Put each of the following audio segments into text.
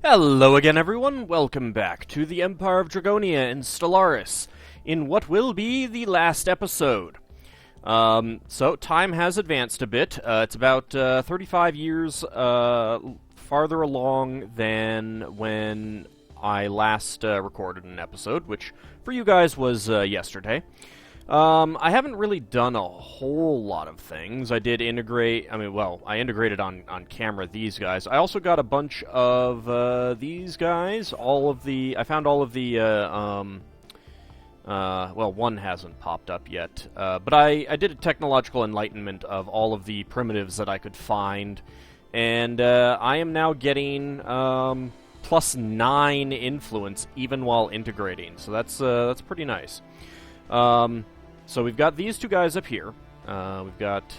Hello again, everyone. Welcome back to the Empire of Dragonia in Stellaris, in what will be the last episode. So, time has advanced a bit. It's about 35 years farther along than when I last recorded an episode, which for you guys was yesterday. I haven't really done a whole lot of things. I did integrate, I integrated on camera these guys. I also got a bunch of these guys. I found all of the, one hasn't popped up yet. But I did a technological enlightenment of all of the primitives that I could find. And I am now getting plus 9 influence even while integrating. So that's pretty nice. So we've got these two guys up here. We've got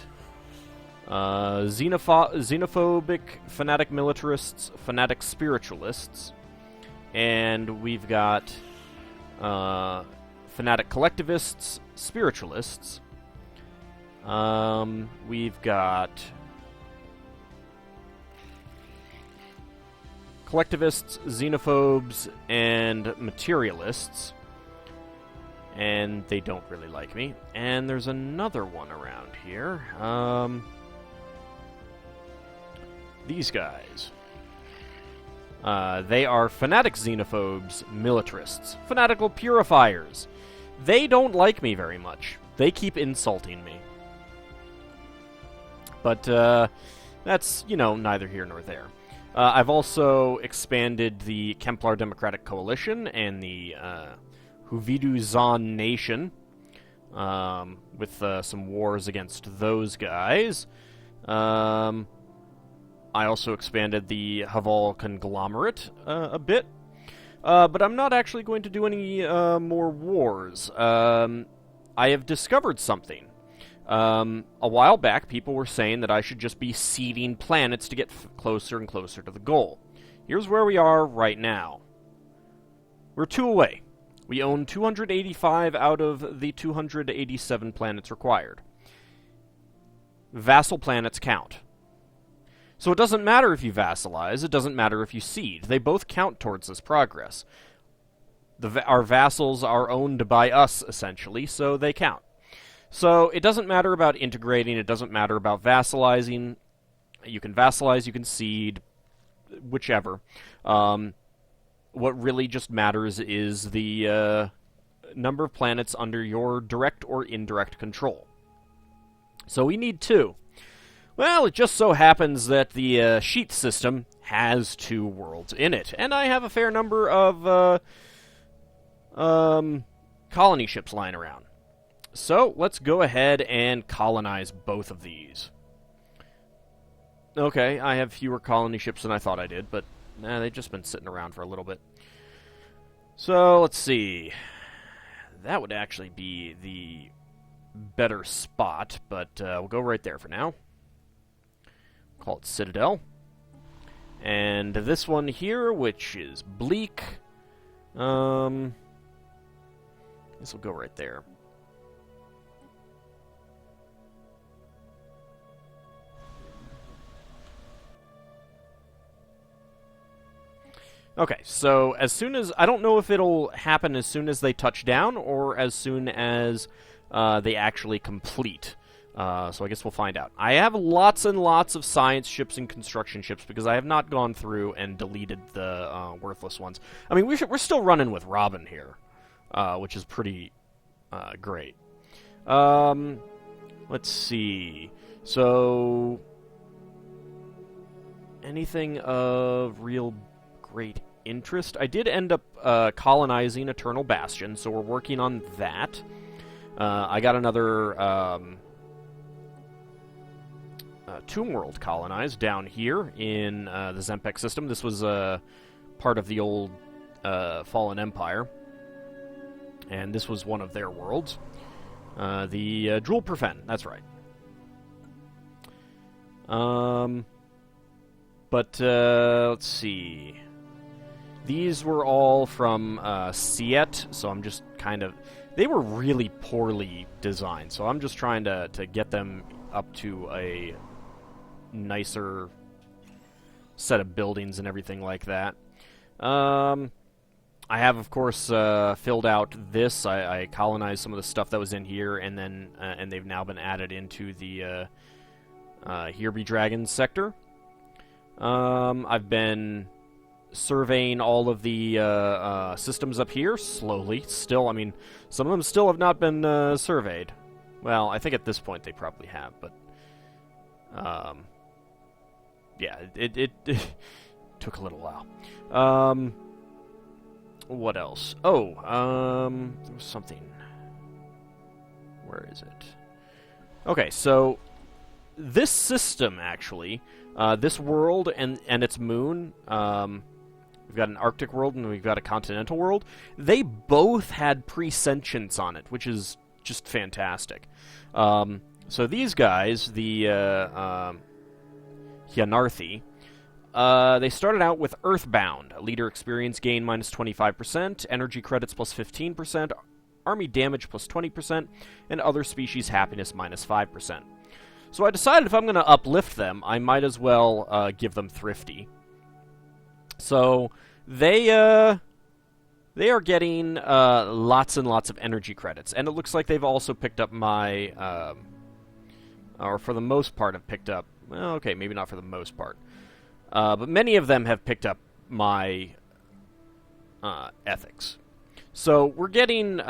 xenophobic fanatic militarists, fanatic spiritualists, and we've got fanatic collectivists, spiritualists. We've got collectivists, xenophobes, and materialists. And they don't really like me. And there's another one around here. These guys. They are fanatic xenophobes, militarists, fanatical purifiers. They don't like me very much. They keep insulting me. But, that's, neither here nor there. I've also expanded the Kemplar Democratic Coalition and the, Huvidu Zan Nation, with some wars against those guys. I also expanded the Haval Conglomerate a bit, but I'm not actually going to do any more wars. I have discovered something. A while back, people were saying that I should just be seeding planets to get closer and closer to the goal. Here's where we are right now. We're 2 away. We own 285 out of the 287 planets required. Vassal planets count. So it doesn't matter if you vassalize, it doesn't matter if you cede. They both count towards this progress. Our vassals are owned by us, essentially, so they count. So it doesn't matter about integrating, it doesn't matter about vassalizing. You can vassalize, you can cede, whichever. What really just matters is the number of planets under your direct or indirect control. So we need 2. Well, it just so happens that the sheet system has 2 worlds in it, and I have a fair number of colony ships lying around. So let's go ahead and colonize both of these. Okay, I have fewer colony ships than I thought I did, but they've just been sitting around for a little bit. So, let's see. That would actually be the better spot, but we'll go right there for now. Call it Citadel. And this one here, which is Bleak. This will go right there. Okay, so as soon as... I don't know if it'll happen as soon as they touch down or as soon as they actually complete. So I guess we'll find out. I have lots and lots of science ships and construction ships because I have not gone through and deleted the worthless ones. I mean, we're still running with Robin here, which is pretty great. Let's see. So... anything of real great interest. I did end up colonizing Eternal Bastion, so we're working on that. I got another Tomb World colonized down here in the Zempek system. This was part of the old Fallen Empire, and this was one of their worlds. The Drool Perfen, that's right. But let's see. These were all from Siet, so I'm just kind of... They were really poorly designed, so I'm just trying to get them up to a nicer set of buildings and everything like that. I have, of course, filled out this. I colonized some of the stuff that was in here, and then and they've now been added into the Here Be Dragons sector. I've been surveying all of the systems up here slowly. Still, I mean, some of them still have not been surveyed. Well, I think at this point they probably have, but yeah, it took a little while. What else? Oh, there was something. Where is it? Okay, so this system, actually, this world and its moon, we've got an Arctic world and we've got a continental world, they both had pre-sentience on it, which is just fantastic. So these guys, the Hyanarthi, they started out with Earthbound, a leader experience gain minus 25%, energy credits plus 15%, army damage plus 20%, and other species happiness minus 5%. So I decided if I'm going to uplift them, I might as well give them Thrifty. So they are getting lots and lots of energy credits, and it looks like they've also picked up my, or for the most part have picked up, well, okay, maybe not for the most part. But many of them have picked up my ethics. So we're getting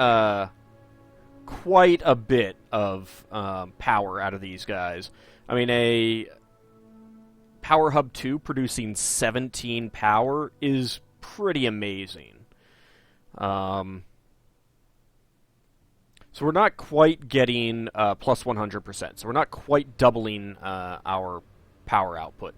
quite a bit of power out of these guys. I mean, a Power Hub 2 producing 17 power is pretty amazing. So we're not quite getting plus 100%. So we're not quite doubling our power output.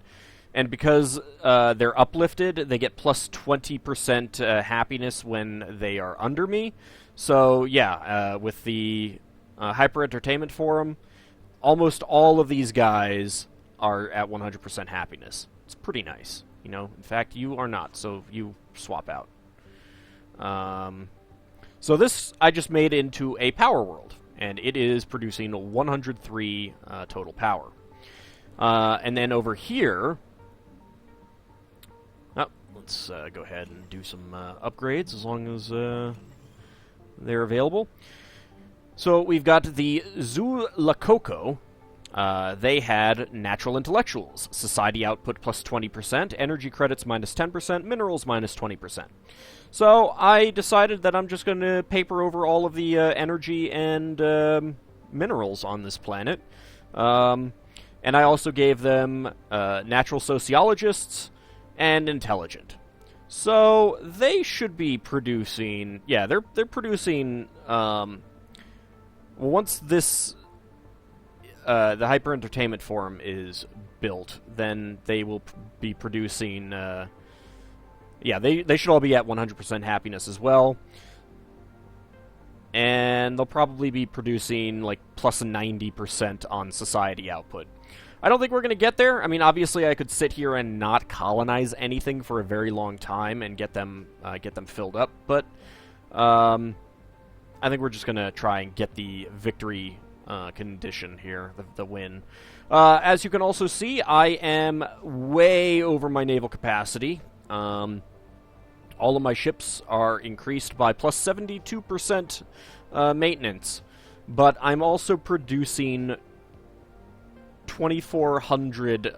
And because they're uplifted, they get plus 20% happiness when they are under me. So, yeah, with the Hyper Entertainment Forum, almost all of these guys are at 100% happiness. It's pretty nice. You know, in fact, you are not, so you swap out. So this I just made into a power world, and it is producing 103 total power. And then over here... Let's go ahead and do some upgrades as long as they're available. So we've got the Zulakoko. They had Natural Intellectuals. Society output plus 20%, energy credits minus 10%, minerals minus 20%. So I decided that I'm just going to paper over all of the energy and minerals on this planet. And I also gave them Natural Sociologists and Intelligent. So they should be producing... Yeah, they're producing... once this... the Hyper Entertainment Forum is built, then they will be producing... yeah, they should all be at 100% happiness as well. And they'll probably be producing, like, plus 90% on society output. I don't think we're going to get there. I mean, obviously I could sit here and not colonize anything for a very long time and get them filled up, but I think we're just going to try and get the victory condition here, the win. As you can also see, I am way over my naval capacity. All of my ships are increased by plus 72% maintenance, but I'm also producing 2,400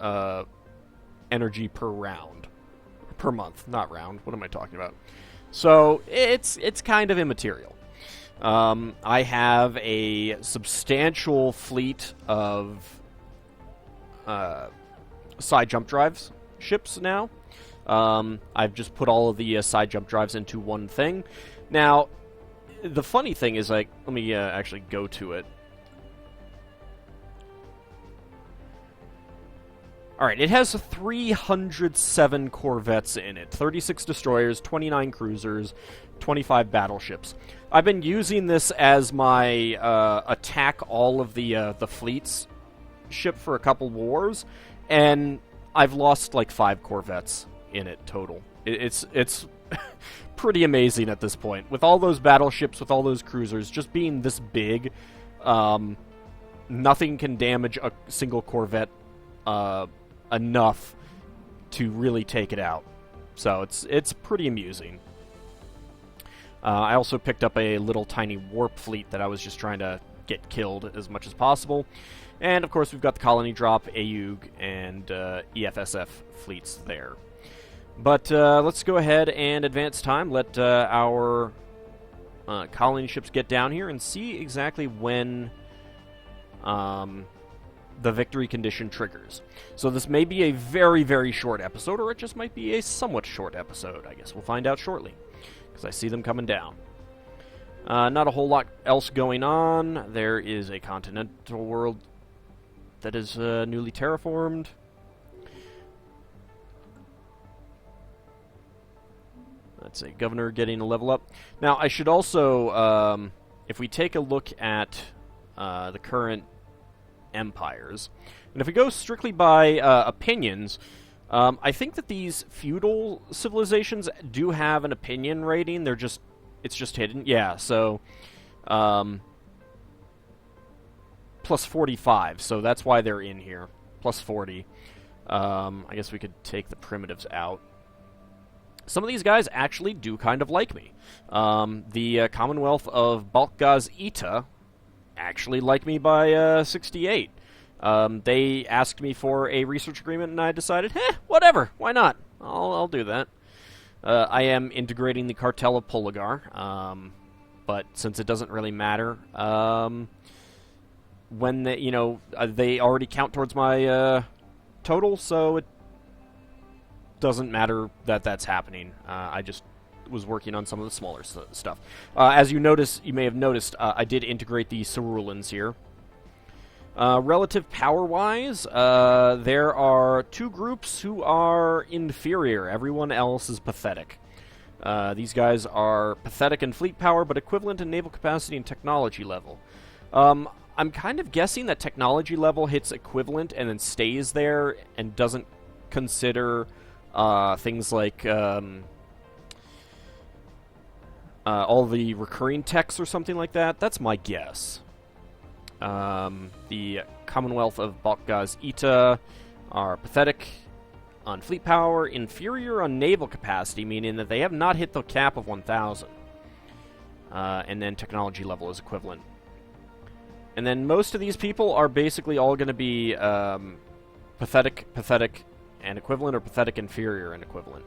energy per round. Per month, not round. What am I talking about? So, it's kind of immaterial. I have a substantial fleet of side jump drives ships now. I've just put all of the side jump drives into one thing. Now, the funny thing is, like, let me actually go to it. Alright, it has 307 corvettes in it, 36 destroyers, 29 cruisers, 25 battleships. I've been using this as my attack all of the fleets ship for a couple wars, and I've lost like 5 corvettes in it total. It's pretty amazing at this point. With all those battleships, with all those cruisers, just being this big, nothing can damage a single corvette enough to really take it out. So it's pretty amusing. I also picked up a little tiny warp fleet that I was just trying to get killed as much as possible. And, of course, we've got the colony drop, AUG, and EFSF fleets there. But let's go ahead and advance time. Let our colony ships get down here and see exactly when the victory condition triggers. So this may be a very, very short episode, or it just might be a somewhat short episode. I guess we'll find out shortly, because I see them coming down. Not a whole lot else going on. There is a continental world that is newly terraformed. That's a governor getting a level up. Now, I should also, if we take a look at the current empires, and if we go strictly by opinions, I think that these feudal civilizations do have an opinion rating. It's just hidden. Yeah, so plus 45, so that's why they're in here. Plus 40. I guess we could take the primitives out. Some of these guys actually do kind of like me. The Commonwealth of Balkaz-Ita actually like me by 68. They asked me for a research agreement, and I decided, whatever, why not? I'll do that. I am integrating the Cartel of Poligar, but since it doesn't really matter, when they already count towards my total, so it doesn't matter that that's happening. I just was working on some of the smaller stuff. As you may have noticed, I did integrate the Cerulans here. Relative power-wise, there are two groups who are inferior. Everyone else is pathetic. These guys are pathetic in fleet power, but equivalent in naval capacity and technology level. I'm kind of guessing that technology level hits equivalent and then stays there and doesn't consider things like all the recurring techs or something like that. That's my guess. The Commonwealth of Balkaz-Ita are pathetic on fleet power, inferior on naval capacity, meaning that they have not hit the cap of 1,000. And then technology level is equivalent. And then most of these people are basically all going to be pathetic, and equivalent, or pathetic, inferior, and equivalent.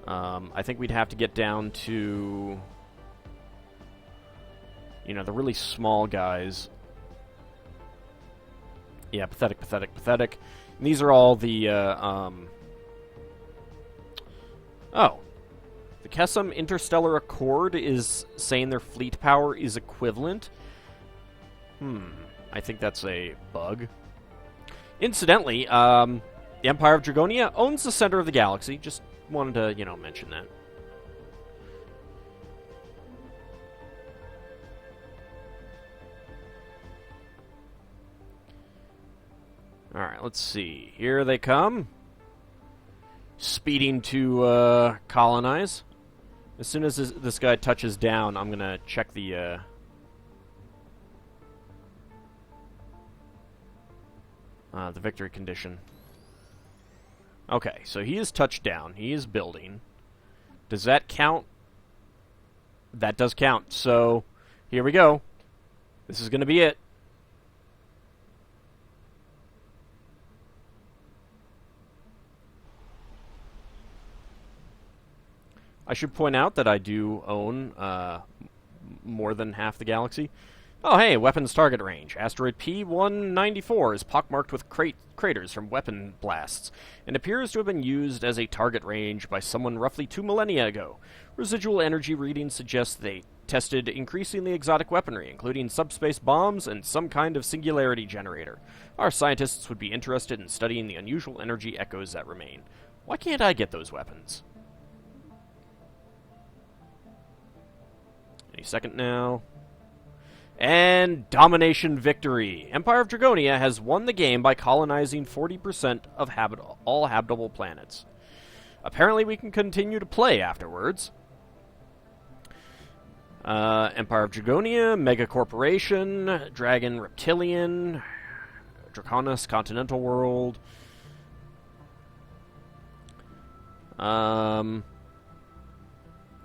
I think we'd have to get down to, the really small guys. Yeah, pathetic. And these are all the, the Kesem Interstellar Accord is saying their fleet power is equivalent. I think that's a bug. Incidentally, the Empire of Dragonia owns the center of the galaxy. Just wanted to, mention that. Alright, let's see. Here they come. Speeding to colonize. As soon as this guy touches down, I'm going to check the victory condition. Okay, so he is touched down. He is building. Does that count? That does count. So, here we go. This is going to be it. I should point out that I do own more than half the galaxy. Oh, hey, weapons target range. Asteroid P-194 is pockmarked with craters from weapon blasts, and appears to have been used as a target range by someone roughly 2 millennia ago. Residual energy readings suggest they tested increasingly exotic weaponry, including subspace bombs and some kind of singularity generator. Our scientists would be interested in studying the unusual energy echoes that remain. Why can't I get those weapons? Any second now. And domination victory. Empire of Dragonia has won the game by colonizing 40% of all habitable planets. Apparently we can continue to play afterwards. Empire of Dragonia, Mega Corporation, Dragon Reptilian, Draconis Continental World.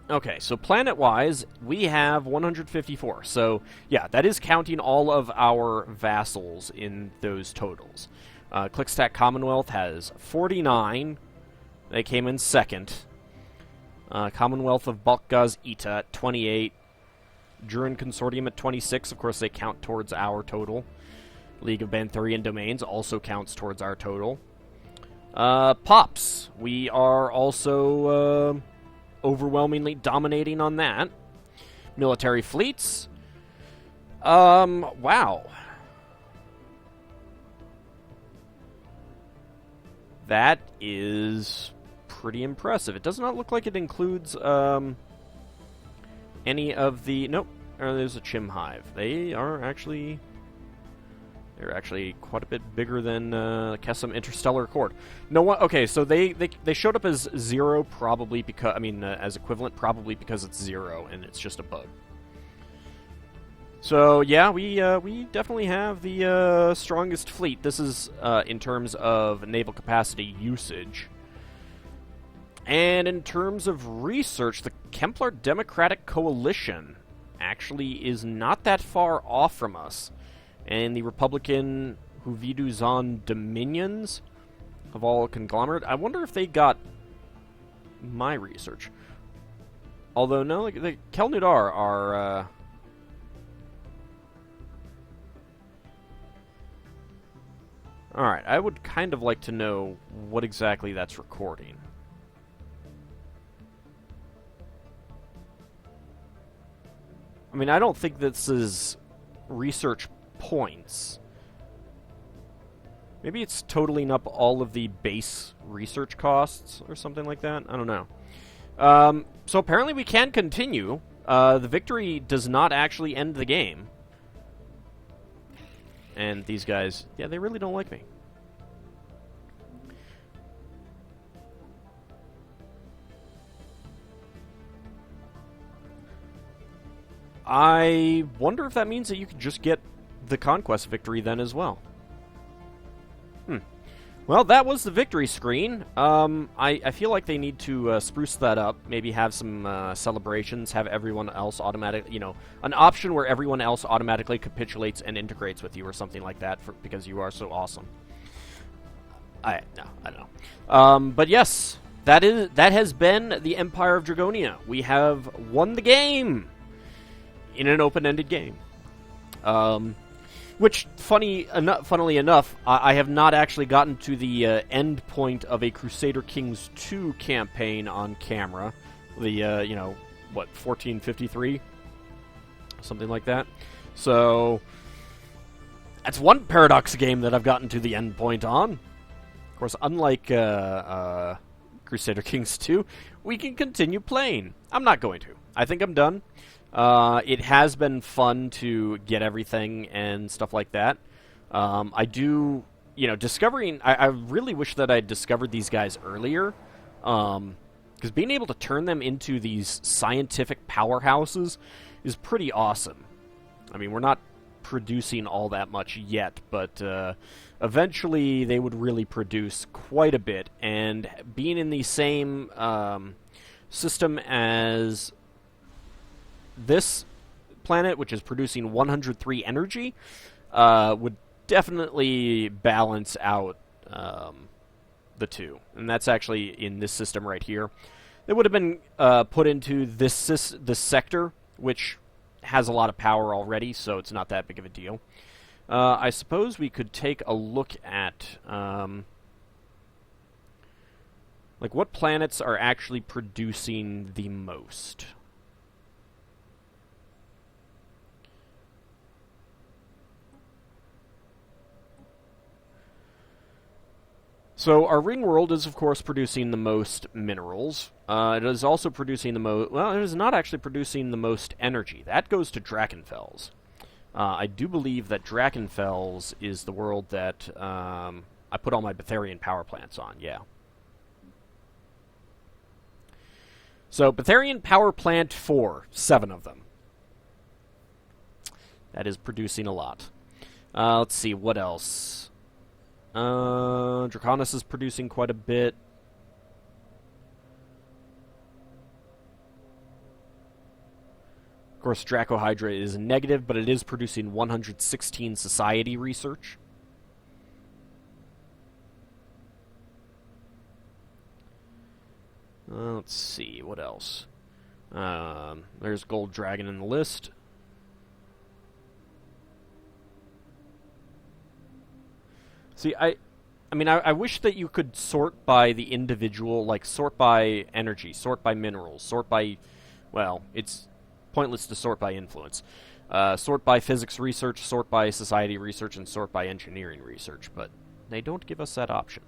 Okay, so planet-wise, we have 154. So, yeah, that is counting all of our vassals in those totals. Clickstack Commonwealth has 49. They came in second. Commonwealth of Balkaz Ita at 28. Durin Consortium at 26. Of course, they count towards our total. League of Banthurian Domains also counts towards our total. Pops. We are also overwhelmingly dominating on that. Military fleets. Wow. That is pretty impressive. It does not look like it includes any of the... Nope. There's a Chim Hive. They're actually quite a bit bigger than Kesem Interstellar Accord. No one. Okay, so they showed up as 0 probably because as equivalent probably because it's 0 and it's just a bug. So yeah, we definitely have the strongest fleet. This is in terms of naval capacity usage. And in terms of research, the Kemplar Democratic Coalition actually is not that far off from us. And the Republican Huviduzan Dominions of all conglomerate, I wonder if they got my research. Although, no, the Kelnudar are... Alright, I would kind of like to know what exactly that's recording. I mean, I don't think this is research points. Maybe it's totaling up all of the base research costs or something like that. I don't know. So apparently we can continue. The victory does not actually end the game. And these guys, yeah, they really don't like me. I wonder if that means that you could just get the conquest victory then as well. Well, that was the victory screen. I feel like they need to spruce that up. Maybe have some celebrations. Have everyone else automatically, an option where everyone else automatically capitulates and integrates with you or something like that because you are so awesome. I don't know. But yes, that has been the Empire of Dragonia. We have won the game in an open-ended game. Which, funnily enough, I have not actually gotten to the end point of a Crusader Kings 2 campaign on camera. The, 1453? Something like that. So, that's one Paradox game that I've gotten to the end point on. Of course, unlike Crusader Kings 2, we can continue playing. I'm not going to. I think I'm done. It has been fun to get everything and stuff like that. I do, discovering... I really wish that I'd discovered these guys earlier. Because being able to turn them into these scientific powerhouses is pretty awesome. I mean, we're not producing all that much yet, but eventually they would really produce quite a bit. And being in the same system as... this planet, which is producing 103 energy, would definitely balance out the two. And that's actually in this system right here. It would have been put into this sector, which has a lot of power already, so it's not that big of a deal. I suppose we could take a look at what planets are actually producing the most. So our ring world is, of course, producing the most minerals. It is also producing the most... Well, it is not actually producing the most energy. That goes to Drakenfels. I do believe that Drakenfels is the world that I put all my Betharian power plants on, yeah. So, Betharian Power Plant 4, 7 of them. That is producing a lot. Let's see, what else? Draconis is producing quite a bit. course, Draco Hydra is negative, but it is producing 116 society research. Let's see, what else? There's AuldDragon in the list. See, I mean, I wish that you could sort by the individual, like, sort by energy, sort by minerals, sort by, well, it's pointless to sort by influence. Sort by physics research, sort by society research, and sort by engineering research, but they don't give us that option.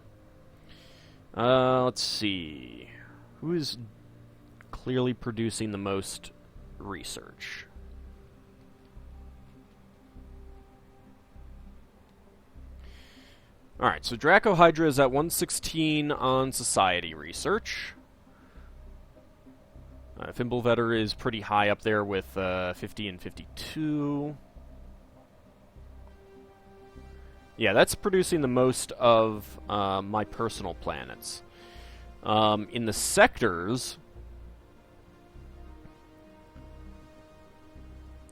Let's see. Who is clearly producing the most research? Alright, so Draco Hydra is at 116 on society research. Fimbulvetter is pretty high up there with 50 and 52. Yeah, that's producing the most of my personal planets. In the sectors,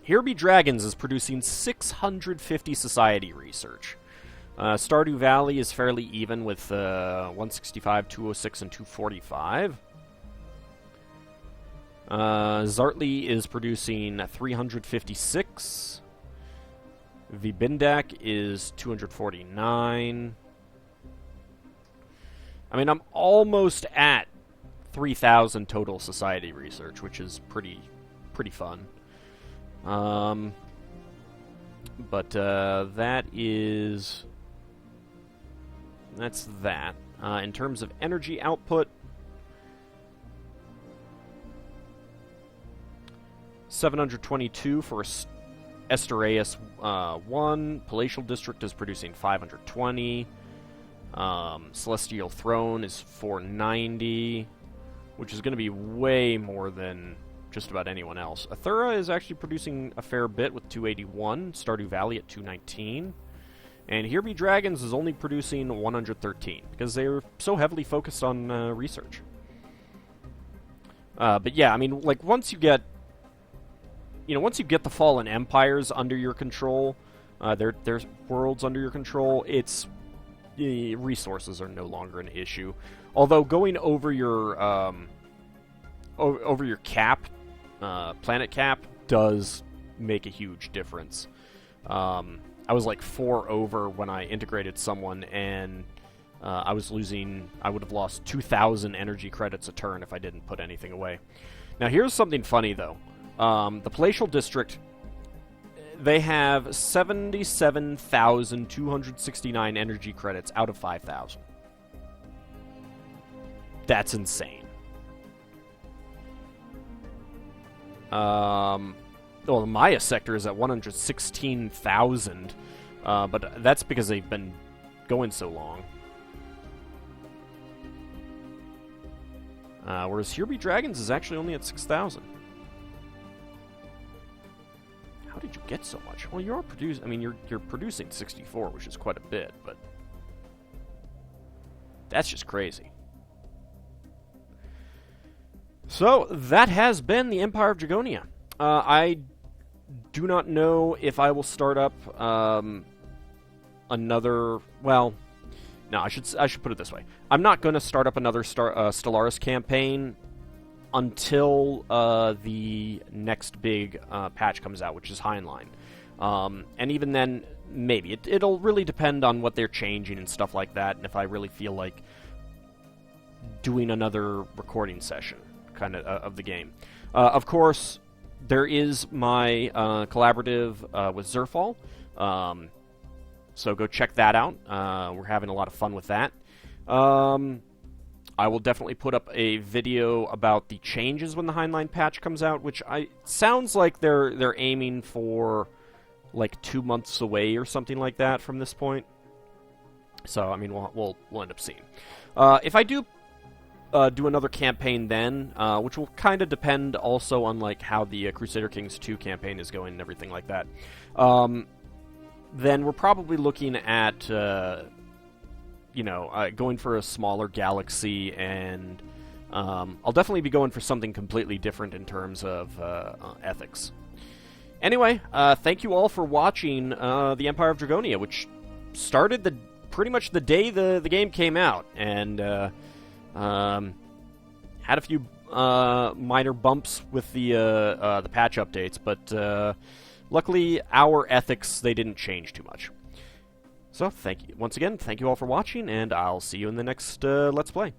Here Be Dragons is producing 650 society research. Stardew Valley is fairly even with 165, 206, and 245. Zartli is producing 356. Vibindak is 249. I mean, I'm almost at 3,000 total society research, which is pretty fun. But that's that. In terms of energy output, 722 for Esteraeus 1. Palatial District is producing 520. Celestial Throne is 490, which is going to be way more than just about anyone else. Athura is actually producing a fair bit with 281. Stardew Valley at 219. And Here Be Dragons is only producing 113, because they're so heavily focused on research. But yeah, I mean, like, once you get the Fallen Empires under your control, their worlds under your control, it's resources are no longer an issue. Although going over your cap, planet cap, does make a huge difference. I was like 4 over when I integrated someone, and I would have lost 2,000 energy credits a turn if I didn't put anything away. Now here's something funny though. The Palatial District, they have 77,269 energy credits out of 5,000. That's insane. Well, the Maya sector is at 116,000, but that's because they've been going so long. Whereas Here Be Dragons is actually only at 6,000. How did you get so much? Well, you're producing 64, which is quite a bit, but that's just crazy. So, that has been the Empire of Dragonia. I do not know if I will start up another... Well, no, I should put it this way. I'm not going to start up another Stellaris campaign until the next big patch comes out, which is Heinlein. And even then, maybe. It'll really depend on what they're changing and stuff like that, and if I really feel like doing another recording session kind of the game. Of course, there is my collaborative with Zerfall, so go check that out. We're having a lot of fun with that. I will definitely put up a video about the changes when the Heinlein patch comes out, which sounds like they're aiming for like 2 months away or something like that from this point. So I mean, we'll end up seeing. If I do another campaign then, which will kind of depend also on like how the Crusader Kings 2 campaign is going and everything like that. Then we're probably looking at going for a smaller galaxy, and I'll definitely be going for something completely different in terms of ethics. Anyway, thank you all for watching the Empire of Dragonia, which started pretty much the day the game came out, and had a few minor bumps with the patch updates, but luckily our ethics, they didn't change too much. So once again, thank you all for watching, and I'll see you in the next Let's Play.